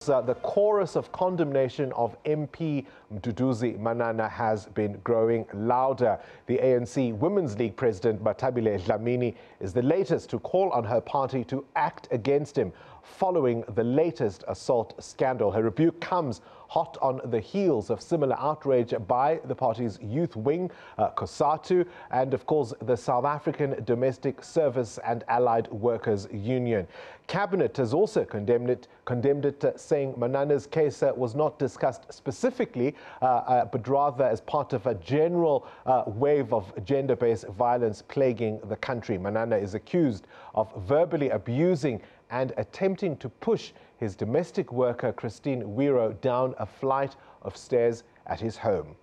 The chorus of condemnation of MP Mduduzi Manana has been growing louder. The ANC Women's League President Bathabile Dlamini is the latest to call on her party to act against him following the latest assault scandal. Her rebuke comes hot on the heels of similar outrage by the party's youth wing, COSATU, and of course the South African Domestic Service and Allied Workers Union. Cabinet has also condemned it, saying Manana's case was not discussed specifically, but rather as part of a general wave of gender-based violence plaguing the country. Manana is accused of verbally abusing and attempting to push his domestic worker, Wiro, down a flight of stairs at his home.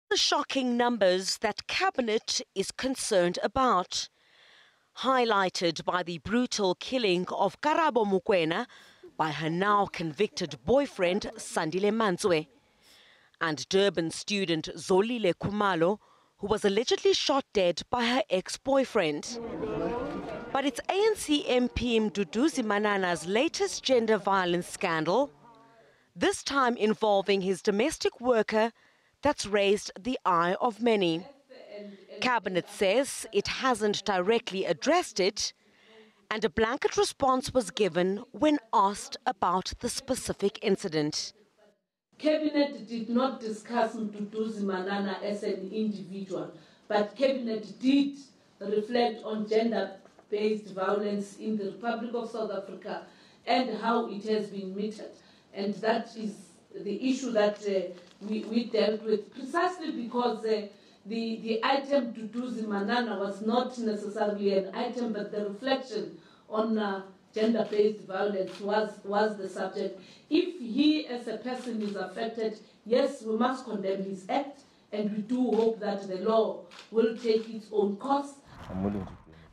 The shocking numbers that Cabinet is concerned about, highlighted by the brutal killing of Karabo Mokoena by her now convicted boyfriend Sandile Manzwe, and Durban student Zolile Khumalo, who was allegedly shot dead by her ex-boyfriend. But it's ANC MP Mduduzi Manana's latest gender violence scandal, this time involving his domestic worker, that's raised the eye of many. Cabinet says it hasn't directly addressed it, and a blanket response was given when asked about the specific incident. Cabinet did not discuss Mduduzi Manana as an individual, but Cabinet did reflect on gender-based violence in the Republic of South Africa and how it has been meted. And that is the issue that we dealt with, precisely because the item Mduduzi Manana was not necessarily an item, but the reflection on gender-based violence was the subject. If he as a person is affected, yes, we must condemn his act, and we do hope that the law will take its own course.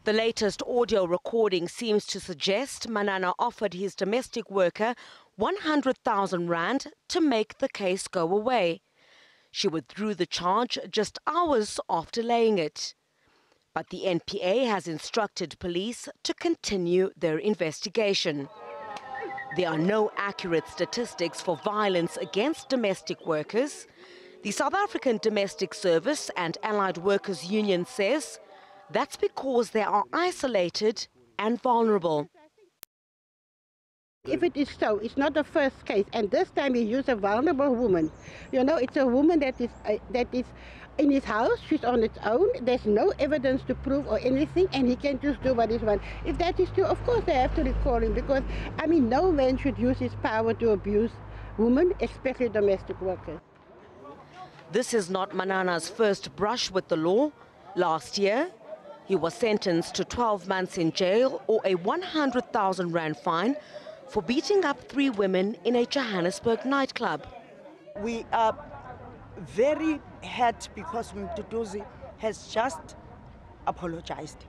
The latest audio recording seems to suggest Manana offered his domestic worker 100,000 rand to make the case go away. She withdrew the charge just hours after laying it. But the NPA has instructed police to continue their investigation. There are no accurate statistics for violence against domestic workers. The South African Domestic Service and Allied Workers Union says that's because they are isolated and vulnerable. If it is so, it's not the first case, and this time he used a vulnerable woman. You know, it's a woman that is in his house, she's on its own, there's no evidence to prove or anything, and he can just do what he wants. If that is true, of course they have to recall him, because, I mean, no man should use his power to abuse women, especially domestic workers. This is not Manana's first brush with the law. Last year, he was sentenced to 12 months in jail or a 100,000 rand fine for beating up 3 women in a Johannesburg nightclub. We are very hurt because Mduduzi has just apologized.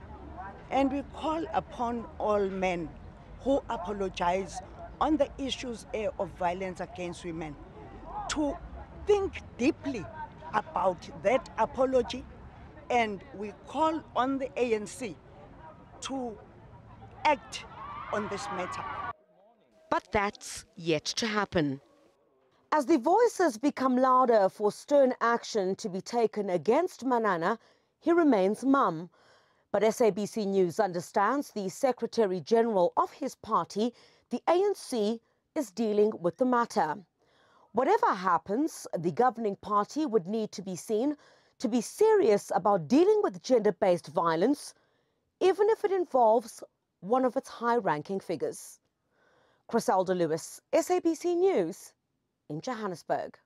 And we call upon all men who apologize on the issues of violence against women to think deeply about that apology, and we call on the ANC to act on this matter. But that's yet to happen. As the voices become louder for stern action to be taken against Manana, he remains mum. But SABC News understands the Secretary General of his party, the ANC, is dealing with the matter. Whatever happens, the governing party would need to be seen to be serious about dealing with gender-based violence, even if it involves one of its high-ranking figures. Criselda Lewis, SABC News in Johannesburg.